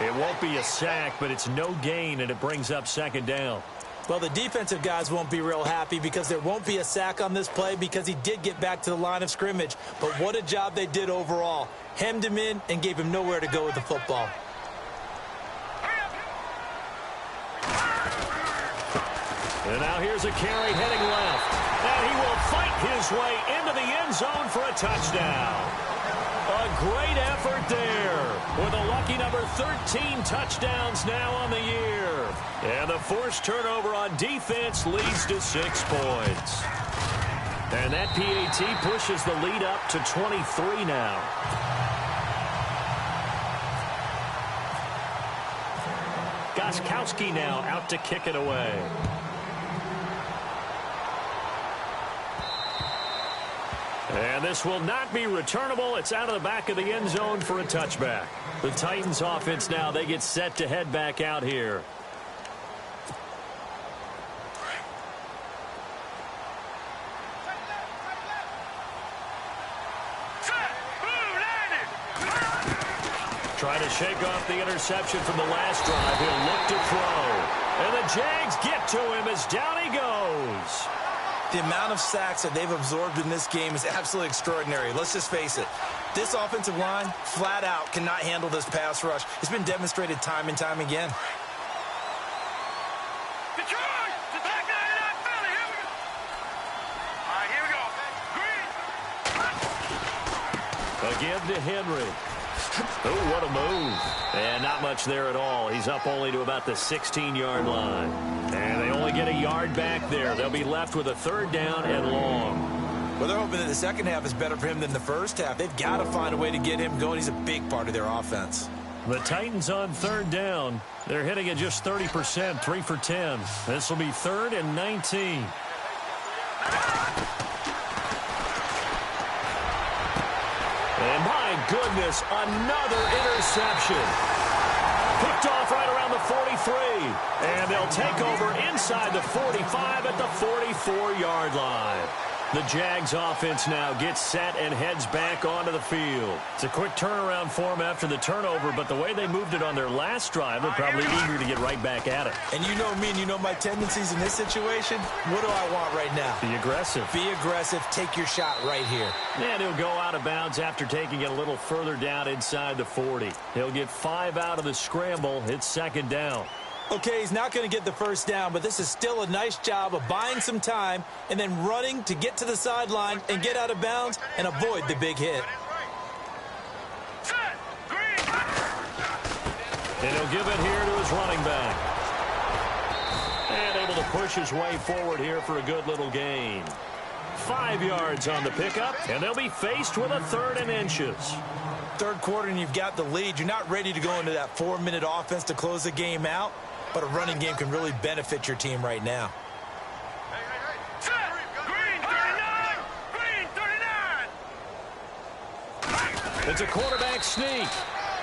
It won't be a sack, but it's no gain, and it brings up second down. Well, the defensive guys won't be real happy because there won't be a sack on this play because he did get back to the line of scrimmage. But what a job they did overall. Hemmed him in and gave him nowhere to go with the football. And now here's a carry heading left. And he will fight his way into the end zone for a touchdown. A great effort there with a lucky number 13 touchdowns now on the year. And the forced turnover on defense leads to 6 points. And that PAT pushes the lead up to 23 now. Gostkowski now out to kick it away. And this will not be returnable. It's out of the back of the end zone for a touchback. The Titans offense now, they get set to head back out here. Trying to shake off the interception from the last drive. He'll look to throw. And the Jags get to him as down he goes. The amount of sacks that they've absorbed in this game is absolutely extraordinary. Let's just face it. This offensive line, flat out, cannot handle this pass rush. It's been demonstrated time and time again. Detroit! The back line of that Philly. Here we go. All right, here we go. Green. Again to Henry. Oh, what a move. And not much there at all. He's up only to about the 16-yard line. And they only get a yard back there. They'll be left with a 3rd down and long. Well, they're hoping that the second half is better for him than the first half. They've got to find a way to get him going. He's a big part of their offense. The Titans on 3rd down. They're hitting at just 30%, 3 for 10. This will be 3rd and 19. And my goodness, another interception. Picked off right around the 43. And they'll take over inside the 45 at the 44-yard line. The Jags offense now gets set and heads back onto the field. It's a quick turnaround for them after the turnover, but the way they moved it on their last drive, they're probably eager to get right back at it. And you know me and you know my tendencies in this situation. What do I want right now? Be aggressive. Be aggressive. Take your shot right here. And he'll go out of bounds after taking it a little further down inside the 40. He'll get 5 out of the scramble. It's 2nd down. Okay, he's not going to get the first down, but this is still a nice job of buying some time and then running to get to the sideline and get out of bounds and avoid the big hit. And he'll give it here to his running back. And able to push his way forward here for a good little gain. 5 yards on the pickup, and they'll be faced with a 3rd and inches. 3rd quarter and you've got the lead. You're not ready to go into that 4-minute offense to close the game out, but a running game can really benefit your team right now. Green 39! Green 39! It's a quarterback sneak.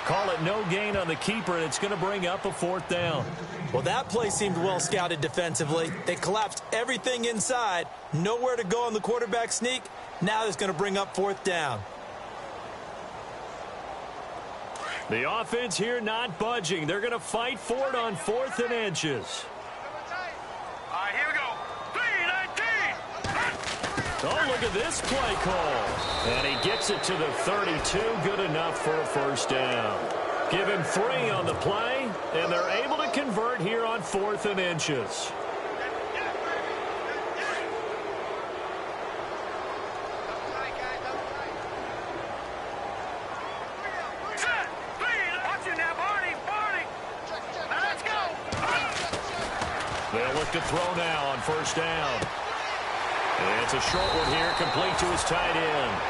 Call it no gain on the keeper, and it's going to bring up a 4th down. Well, that play seemed well scouted defensively. They collapsed everything inside. Nowhere to go on the quarterback sneak. Now it's going to bring up 4th down. The offense here not budging. They're going to fight for it on 4th and inches. All right, here we go. 3-19! Oh, look at this play call. And he gets it to the 32. Good enough for a 1st down. Give him 3 on the play, and they're able to convert here on 4th and inches. They'll look to throw now on 1st down. And it's a short one here, complete to his tight end.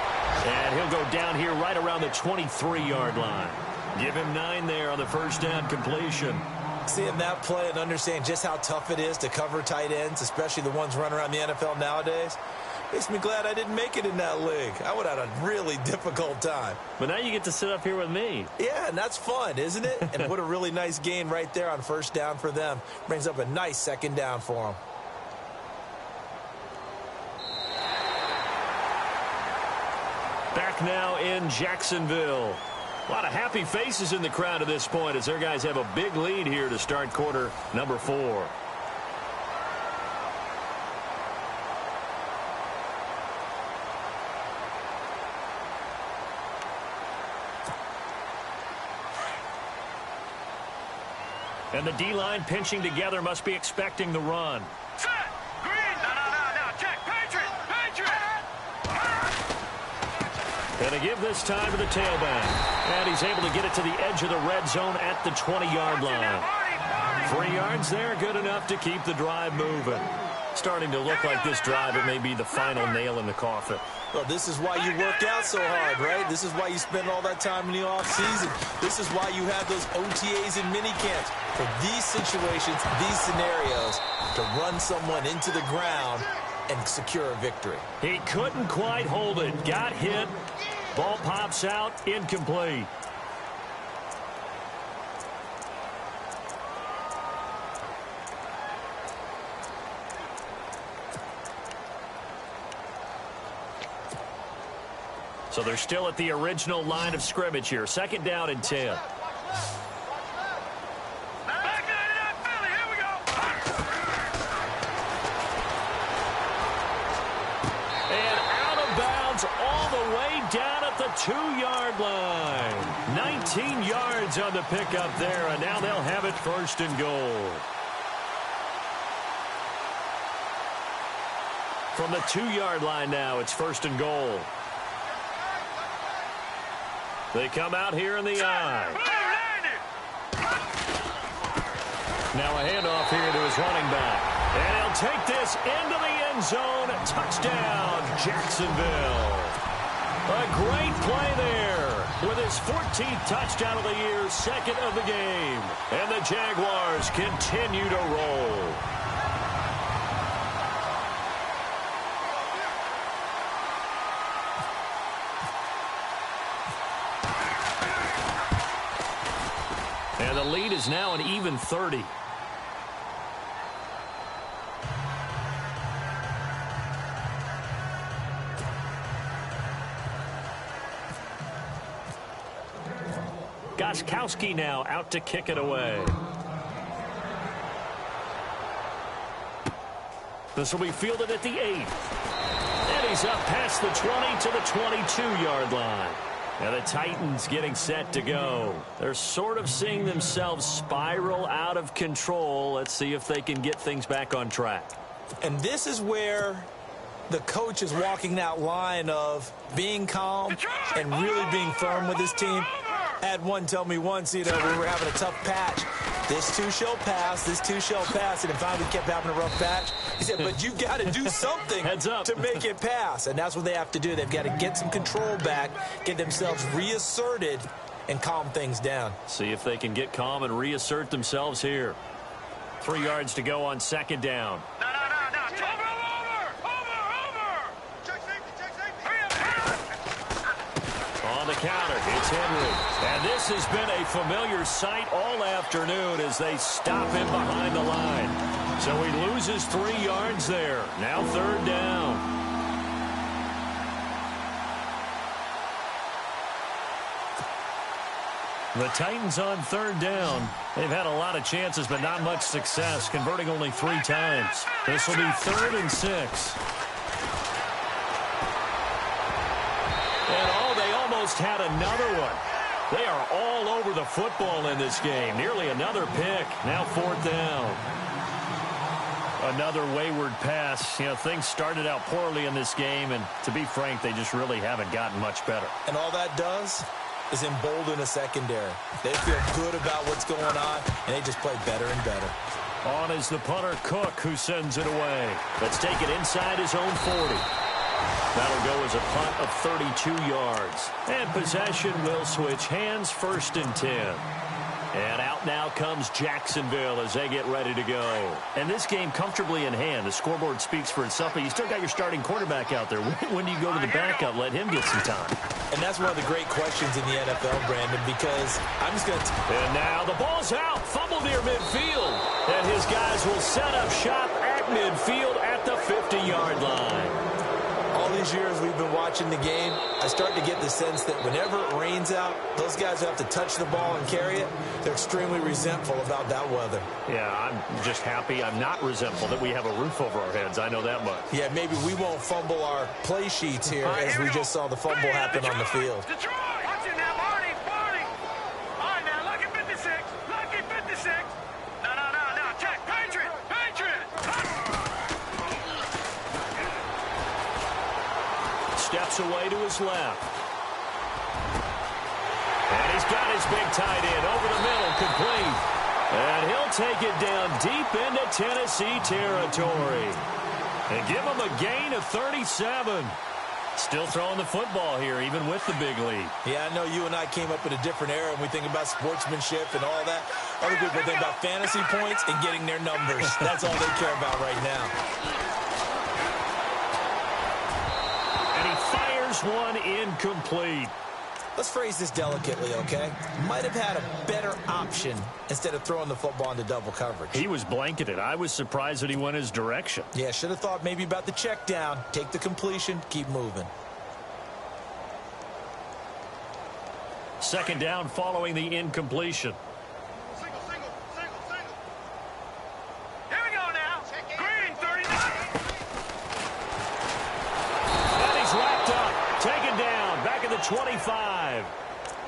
And he'll go down here right around the 23-yard line. Give him 9 there on the 1st down completion. Seeing that play and understand just how tough it is to cover tight ends, especially the ones running around the NFL nowadays, makes me glad I didn't make it in that league. I would have had a really difficult time. But now you get to sit up here with me. Yeah, and that's fun, isn't it? And what a really nice gain right there on 1st down for them. Brings up a nice 2nd down for them. Back now in Jacksonville. A lot of happy faces in the crowd at this point as their guys have a big lead here to start quarter number 4. And the D-line pinching together must be expecting the run. Set. Green. No. Check. Patriot. And to give this time to the tailback. And he's able to get it to the edge of the red zone at the 20-yard line. 3 yards there, good enough to keep the drive moving. Starting to look like this drive, it may be the final nail in the coffin. Well, this is why you work out so hard, right? This is why you spend all that time in the offseason. This is why you have those OTAs and minicamps. For these situations, these scenarios, to run someone into the ground and secure a victory. He couldn't quite hold it. Got hit. Ball pops out. Incomplete. So they're still at the original line of scrimmage here. 2nd down and 10. Back 99 Philly. Here we go. And out of bounds all the way down at the 2-yard line. 19 yards on the pickup there, and now they'll have it 1st and goal. From the 2-yard line now, it's 1st and goal. They come out here in the I. Now a handoff here to his running back. And he'll take this into the end zone. Touchdown, Jacksonville. A great play there with his 14th touchdown of the year, 2nd of the game. And the Jaguars continue to roll. And the lead is now an even 30. Gostkowski now out to kick it away. This will be fielded at the 8. And he's up past the 20 to the 22-yard line. And the Titans getting set to go. They're sort of seeing themselves spiral out of control. Let's see if they can get things back on track. And this is where the coach is walking that line of being calm and really being firm with his team. I had one tell me once, you know, we were having a tough patch. This too shall pass, this too shall pass. And finally kept having a rough patch. He said, but you've got to do something Heads up. to make it pass. And that's what they have to do. They've got to get some control back, get themselves reasserted, and calm things down. See if they can get calm and reassert themselves here. 3 yards to go on 2nd down. No. Over. Check safety. On the counter, it's Henry. And this has been a familiar sight all afternoon as they stop him behind the line. So he loses 3 yards there. Now 3rd down. The Titans on 3rd down. They've had a lot of chances, but not much success, converting only 3 times. This will be 3rd and 6. And they almost had another one. They are all over the football in this game. Nearly another pick. Now 4th down. Another wayward pass. You know, things started out poorly in this game, and to be frank, they just really haven't gotten much better. And all that does is embolden a secondary. They feel good about what's going on, and they just play better and better. On is the punter, Cook, who sends it away. Let's take it inside his own 40. That'll go as a punt of 32 yards. And possession will switch hands, 1st and 10. And out now comes Jacksonville as they get ready to go. And this game comfortably in hand. The scoreboard speaks for itself, but you still got your starting quarterback out there. When do you go to the backup? Let him get some time. And that's one of the great questions in the NFL, Brandon, because I'm just going to... And now the ball's out. Fumble near midfield. And his guys will set up shop at midfield at the 50-yard line. All these years we've been watching the game, I start to get the sense that whenever it rains out, those guys who have to touch the ball and carry it, they're extremely resentful about that weather. Yeah, I'm just happy I'm not resentful that we have a roof over our heads. I know that much. Yeah, maybe we won't fumble our play sheets here as we just saw the fumble happen on the field. Detroit! Watch it now, Barney! All right, now, lucky 56. steps away to his left. And he's got his big tight end over the middle, complete. And he'll take it down deep into Tennessee territory. And give him a gain of 37. Still throwing the football here, even with the big lead. Yeah, I know you and I came up in a different era, and we think about sportsmanship and all that. Other people think about fantasy points and getting their numbers. That's all they care about right now. And he fires one incomplete. Let's phrase this delicately, okay? Might have had a better option instead of throwing the football into double coverage. He was blanketed. I was surprised that he went his direction. Yeah, should have thought maybe about the check down. Take the completion, keep moving. Second down following the incompletion. Single. Here we go now. Green, 39. And he's wrapped up. Taken down. Back at the 25.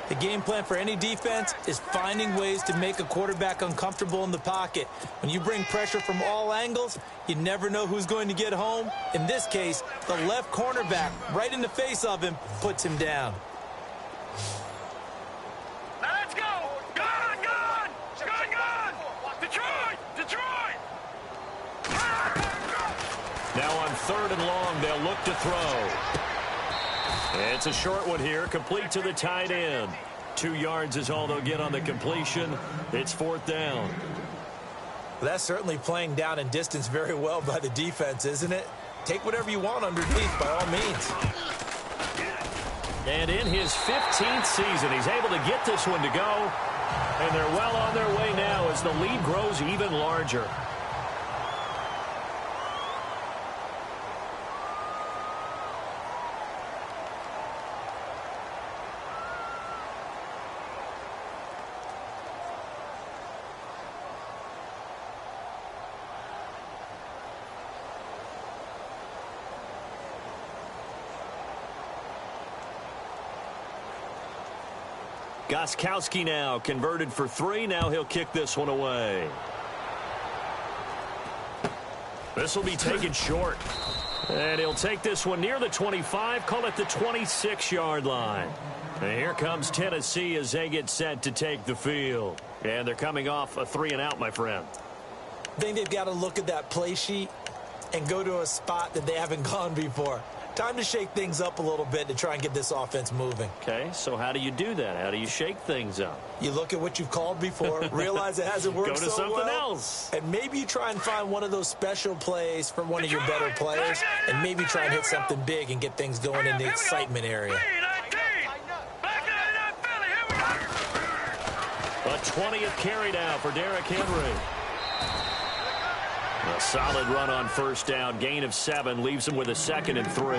The game plan for any defense is finding ways to make a quarterback uncomfortable in the pocket. When you bring pressure from all angles, you never know who's going to get home. In this case, the left cornerback, right in the face of him, puts him down. Now let's go. Gone. Detroit. Now on 3rd and long, they'll look to throw. It's a short one here, complete to the tight end. 2 yards is all they'll get on the completion. It's 4th down. That's certainly playing down and distance very well by the defense, isn't it? Take whatever you want underneath, by all means. And in his 15th season, he's able to get this one to go. And they're well on their way now as the lead grows even larger. Gostkowski now converted for 3. Now he'll kick this one away. This will be taken short. And he'll take this one near the 25, call it the 26-yard line. And here comes Tennessee as they get set to take the field. And they're coming off a 3-and-out, my friend. I think they've got to look at that play sheet and go to a spot that they haven't gone before. Time to shake things up a little bit to try and get this offense moving. Okay, so how do you do that? How do you shake things up? You look at what you've called before, realize it hasn't worked Go to so something well, else. and maybe you try and find one of those special plays from one of your better players, and maybe try and hit something big and get things going in the excitement area. A 20th carry now for Derrick Henry. A solid run on 1st down. Gain of 7 leaves him with a 2nd and 3.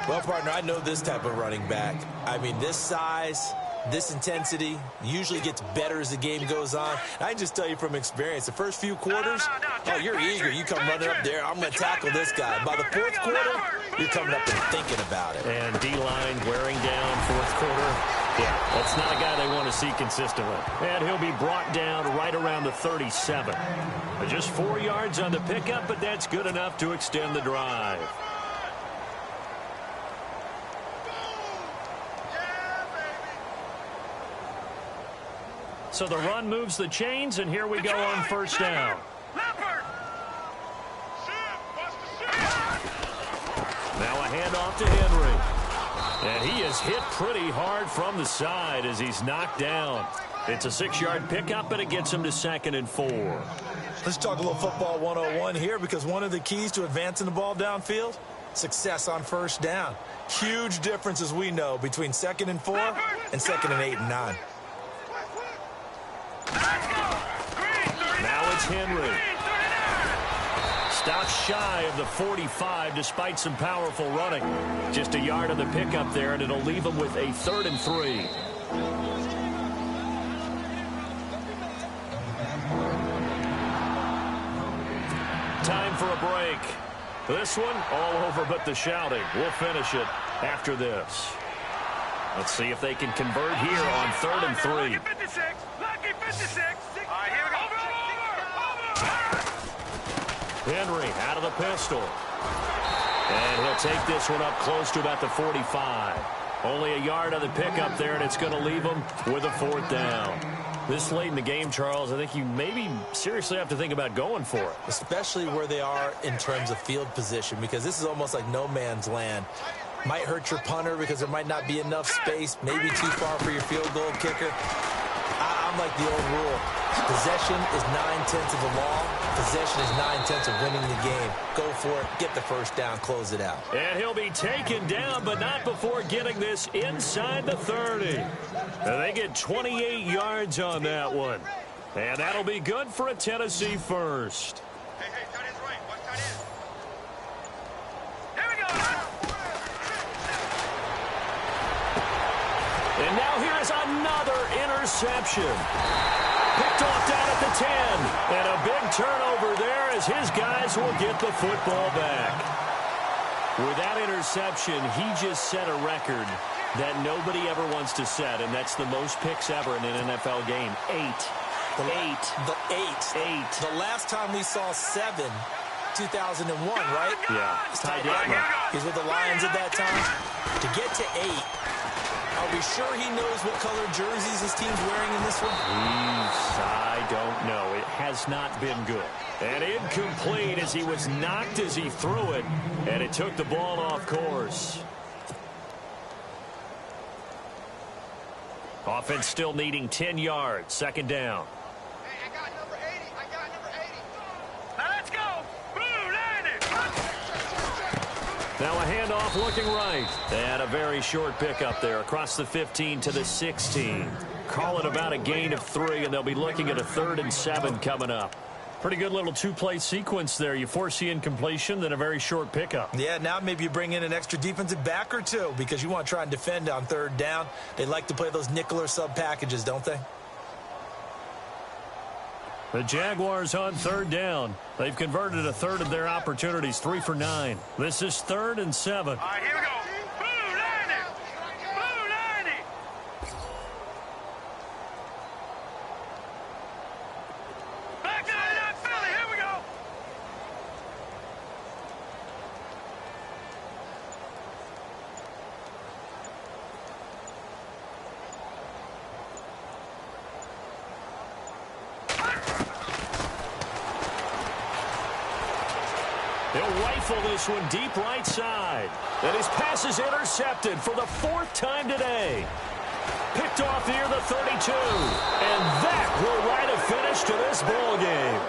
Well, partner, I know this type of running back. I mean, this size, this intensity usually gets better as the game goes on. I can just tell you from experience, the first few quarters, oh, you're eager. You come running up there, I'm going to tackle this guy. By the 4th quarter, you're coming up and thinking about it. And D-line wearing down 4th quarter. Yeah, that's not a guy they want to see consistently. And he'll be brought down right around the 37. Just 4 yards on the pickup, but that's good enough to extend the drive. So the run moves the chains, and here we go on 1st down. Now a handoff to Henry. And he is hit pretty hard from the side as he's knocked down. It's a 6-yard pickup, but it gets him to 2nd and 4. Let's talk a little football 101 here, because one of the keys to advancing the ball downfield, success on 1st down. Huge difference, as we know, between 2nd and 4 and 2nd and 8 and 9. Now it's Henry. Stops shy of the 45 despite some powerful running. Just a yard on the pickup there, and it'll leave him with a 3rd and 3. Time for a break. This one all over but the shouting. We'll finish it after this. Let's see if they can convert here on 3rd and 3. Lucky 56. Lucky 56. All right, here we go. Over. Henry out of the pistol. And he'll take this one up close to about the 45. Only a yard on the pickup there, and it's going to leave him with a 4th down. This late in the game, Charles, I think you maybe seriously have to think about going for it. Especially where they are in terms of field position, because this is almost like no man's land. Might hurt your punter because there might not be enough space, maybe too far for your field goal kicker. I'm like the old rule. Possession is 9/10 of the law. Possession is 9/10 of winning the game. Go for it. Get the first down. Close it out. And he'll be taken down, but not before getting this inside the 30. And they get 28 yards on that one. And that'll be good for a Tennessee first. Hey, tight end's right. Watch tight end. Here we go. And now here's another interception. Picked off down at the 10. And a big turnover there as his guys will get the football back. With that interception, he just set a record that nobody ever wants to set, and that's the most picks ever in an NFL game. 8. The last time we saw 7, 2001, right? Yeah. Ty Detmer. He's with the Lions at that time. To get to 8, are we sure he knows what color jerseys his team's wearing in this one? I don't know. It has not been good. And incomplete as he was knocked as he threw it, and it took the ball off course. Offense still needing 10 yards. 2nd down. Hey, I got number 80. Now let's go. Blue, land it. Now a handoff looking right. And a very short pickup there across the 15 to the 16. Call it about a gain of 3, and they'll be looking at a 3rd and 7 coming up. Pretty good little 2-play sequence there. You force the incompletion, then a very short pickup. Yeah, now maybe you bring in an extra defensive back or 2 because you want to try and defend on 3rd down. They like to play those nickel or sub packages, don't they? The Jaguars on 3rd down. They've converted a 1/3 of their opportunities, 3 for 9. This is 3rd and 7. All right, here we go. Blue, land it. Blue, land it. Back to that Philly. Here we go. He'll rifle this one deep right side. And his pass is intercepted for the 4th time today. Picked off near the 32. And that will write a finish to this ball game.